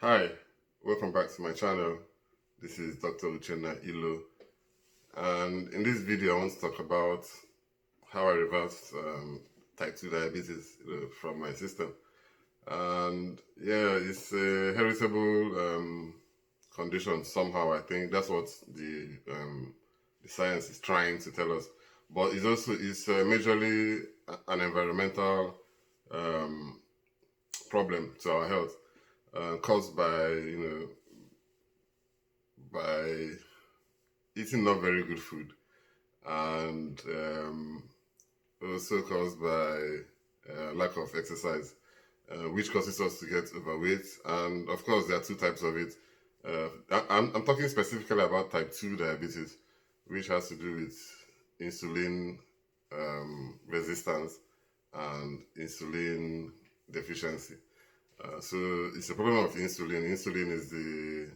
Hi, welcome back to my channel. This is Dr. Uchenna, and in this video I want to talk about how I reversed type 2 diabetes from my system. And yeah, it's a heritable condition somehow. I think that's what the science is trying to tell us. But it's majorly an environmental um, problem to our health, caused by by eating not very good food, and also caused by lack of exercise, which causes us to get overweight. And of course, there are two types of it. I'm talking specifically about type 2 diabetes, which has to do with insulin resistance and insulin deficiency. So it's a problem of insulin. Insulin is the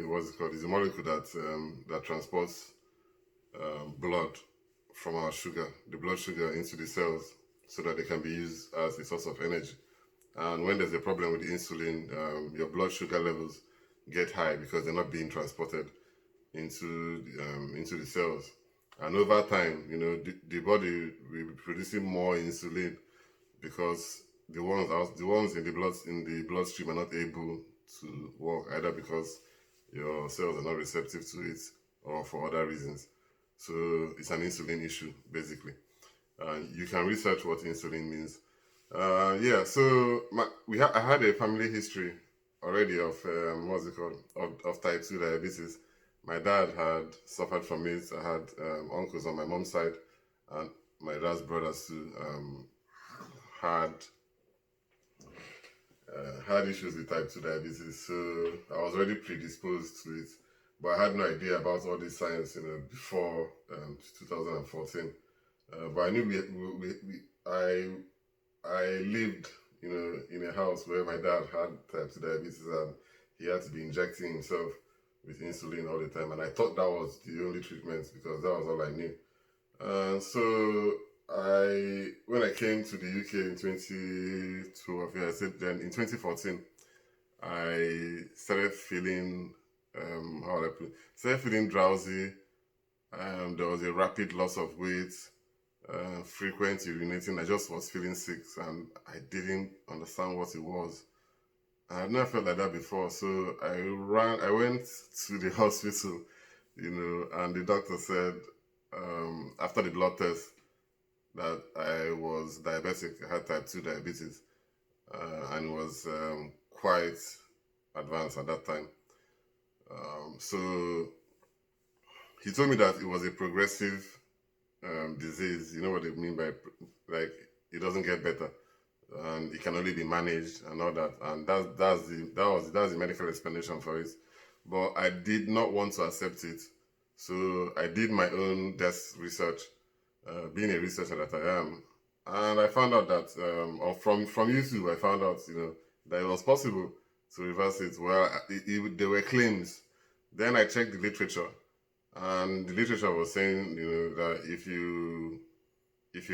what's it called? Is the molecule that transports blood from our sugar, the blood sugar, into the cells so that they can be used as a source of energy. And when there's a problem with the insulin, your blood sugar levels get high because they're not being transported into the cells. And over time, the body will be producing more insulin because the ones in the bloodstream are not able to work, either because your cells are not receptive to it or for other reasons. So it's an insulin issue, basically. You can research what insulin means. Yeah, so I had a family history already of what's it called, of type 2 diabetes. My dad had suffered from it. I had uncles on my mom's side, and my dad's brothers too had had issues with type 2 diabetes, so I was already predisposed to it. But I had no idea about all this science, before 2014. But I knew I lived, in a house where my dad had type 2 diabetes, and he had to be injecting himself with insulin all the time. And I thought that was the only treatment because that was all I knew. So when I came to the UK in 2012, yeah, I said then in 2014, I started feeling, how would I put it? Started feeling drowsy. There was a rapid loss of weight, frequent urinating. I just was feeling sick, and I didn't understand what it was. I had never felt like that before, so I went to the hospital, and the doctor said, after the blood test, that I was diabetic. I had type 2 diabetes, and was quite advanced at that time. So he told me that it was a progressive disease. You know what they mean by, like, it doesn't get better, and it can only be managed and all that. And that's the medical explanation for it. But I did not want to accept it, so I did my own desk research, being a researcher that I am, and I found out that, or from YouTube, I found out, that it was possible to reverse it. Well, there were claims. Then I checked the literature, and the literature was saying, that if you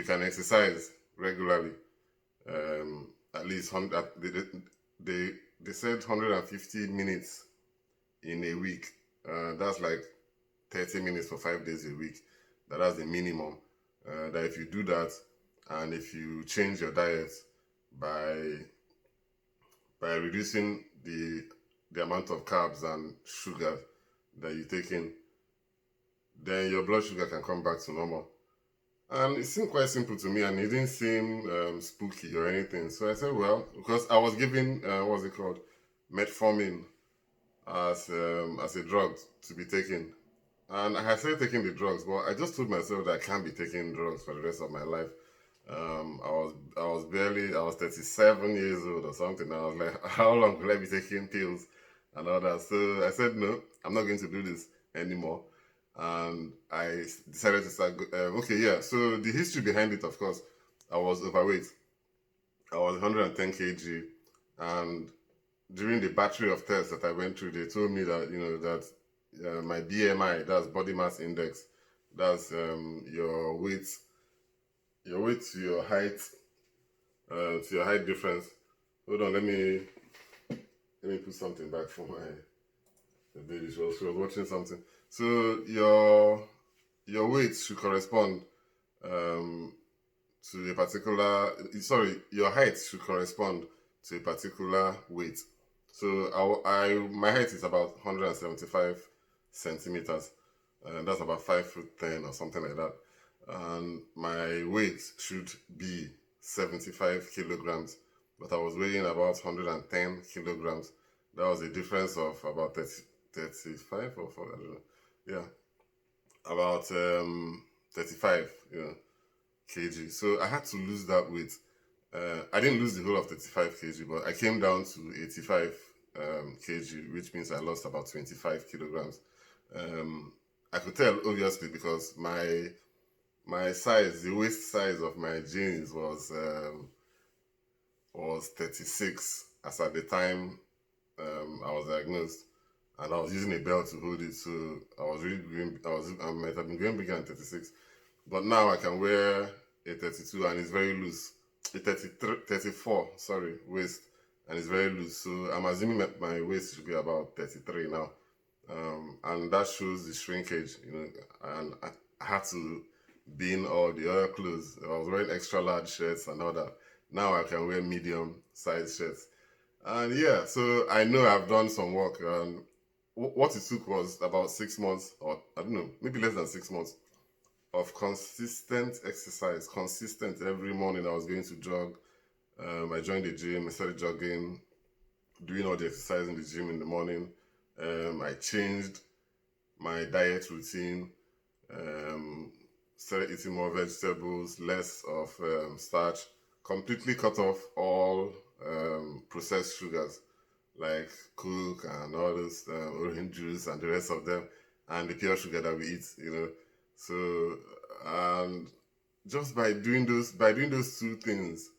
can exercise regularly, at least 100, they said 150 minutes in a week. That's like 30 minutes for 5 days a week. That's the minimum. That if you do that, and if you change your diet by reducing the amount of carbs and sugar that you take in, then your blood sugar can come back to normal. And it seemed quite simple to me, and it didn't seem spooky or anything. So I said, well, because I was given, what's it called, metformin as a drug to be taken. And I had started taking the drugs, but I just told myself that I can't be taking drugs for the rest of my life. I was 37 years old or something. I was like, how long will I be taking pills and all that? So I said, no, I'm not going to do this anymore. And I decided to start, okay, yeah. So the history behind it, of course, I was overweight. I was 110 kg, and during the battery of tests that I went through, they told me that, my BMI, that's body mass index, that's your weight to your height difference. Hold on, let me let me put something back for my baby. She was watching something. So your weight should correspond um, to a particular. Sorry, your height should correspond to a particular weight. So my height is about 175 centimeters. That's about 5 foot 10 or something like that. And my weight should be 75 kilograms, but I was weighing about 110 kilograms. That was a difference of about 35 or 4, I don't know. Yeah, about 35, kg. So I had to lose that weight. I didn't lose the whole of 35 kg, but I came down to 85 kg, which means I lost about 25 kilograms. I could tell obviously because my size, the waist size of my jeans was 36 as at the time I was diagnosed, and I was using a belt to hold it, so I was really going. I might have been going bigger than 36, but now I can wear a 32 and it's very loose. A 33, 34, sorry, waist, and it's very loose. So I'm assuming that my waist should be about 33 now, and that shows the shrinkage, And I had to bin all the other clothes. I was wearing extra large shirts and all that. Now I can wear medium size shirts. And yeah, so I know I've done some work. What it took was about 6 months, or I don't know, maybe less than 6 months of consistent exercise. Consistent every morning. I was going to jog. I joined the gym. I started jogging, doing all the exercise in the gym in the morning. I changed my diet routine. Started eating more vegetables, less of starch. Completely cut off all processed sugars like Coke and all those orange juice and the rest of them, and the pure sugar that we eat. So, and just by doing those two things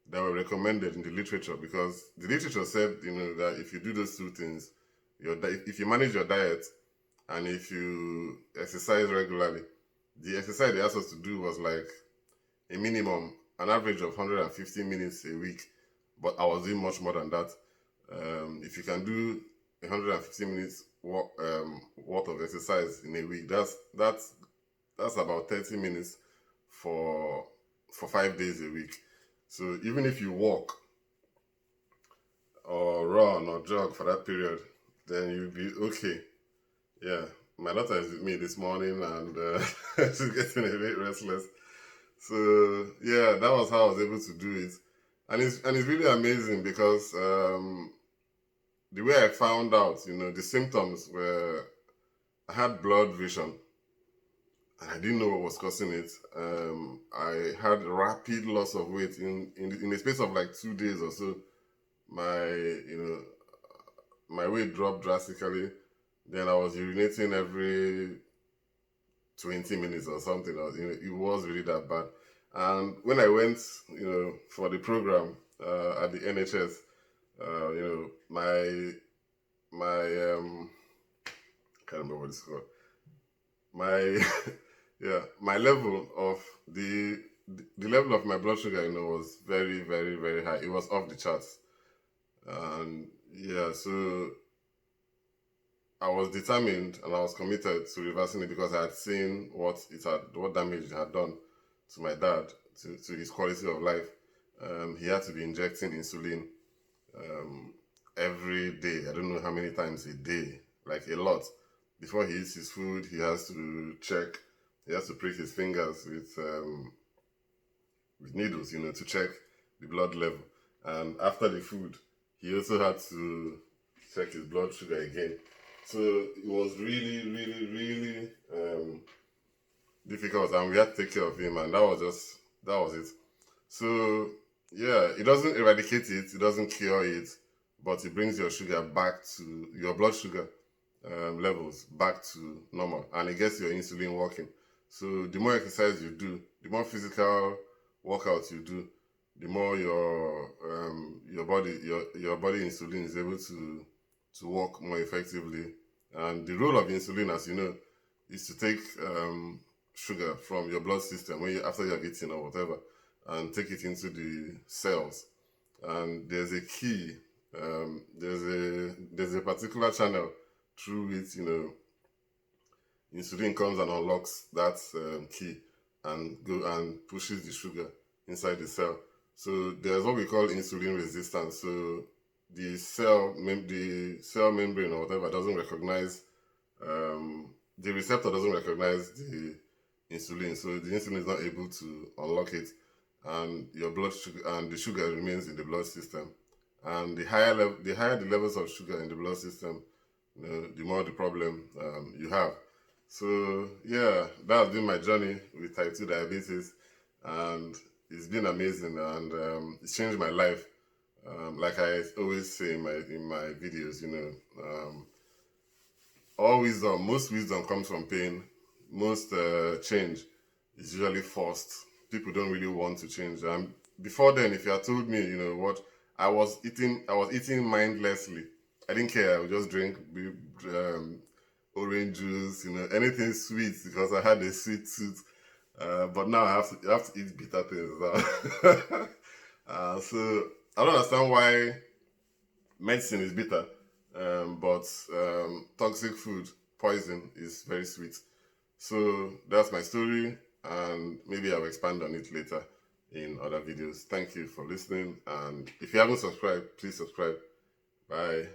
that were recommended in the literature, because the literature said, that if you do those two things, if you manage your diet and if you exercise regularly, the exercise they asked us to do was like a minimum, an average of 150 minutes a week, but I was doing much more than that. If you can do 150 minutes worth of exercise in a week, that's about 30 minutes for 5 days a week. So even if you walk or run or jog for that period, then you'll be okay. Yeah, my daughter is with me this morning and she's getting a bit restless. So yeah, that was how I was able to do it, and it's really amazing because the way I found out, the symptoms were I had blurred vision and I didn't know what was causing it. I had rapid loss of weight in the space of like 2 days or so. My weight dropped drastically. Then I was urinating every 20 minutes or something. It was really that bad. And when I went, for the program at the NHS, my can't remember what it's called. My yeah, my level of the level of my blood sugar, was very, very, very high. It was off the charts, and yeah, so I was determined and I was committed to reversing it because I had seen what damage it had done to my dad, to his quality of life. He had to be injecting insulin every day. I don't know how many times a day, like a lot. Before he eats his food, he has to check. He has to prick his fingers with needles, to check the blood level. And after the food, he also had to check his blood sugar again. So it was really, really, really difficult, and we had to take care of him, and that was it. So yeah, it doesn't eradicate it, it doesn't cure it, but it brings your sugar back to your blood sugar levels back to normal, and it gets your insulin working. So the more exercise you do, the more physical workouts you do, the more your body insulin is able to work more effectively. And the role of insulin, as you know, is to take sugar from your blood system after you have eaten or whatever, and take it into the cells. And there's a key There's a particular channel through which, insulin comes and unlocks that key and go and pushes the sugar inside the cell. So there's what we call insulin resistance. So the cell membrane or whatever doesn't recognize, the receptor doesn't recognize the insulin, so the insulin is not able to unlock it, and your blood sugar and the sugar remains in the blood system. And the higher the levels of sugar in the blood system, the more the problem you have. So yeah, that's been my journey with type 2 diabetes, and it's been amazing, and it's changed my life. Like I always say in my videos, most wisdom comes from pain. Most change is usually forced. People don't really want to change. And before then, if you had told me, what I was eating mindlessly. I didn't care. I would just drink orange juice, anything sweet because I had a sweet tooth. But now I have to eat bitter things. So I don't understand why medicine is bitter, but toxic food, poison, is very sweet. So that's my story, and maybe I'll expand on it later in other videos. Thank you for listening, and if you haven't subscribed, please subscribe. Bye.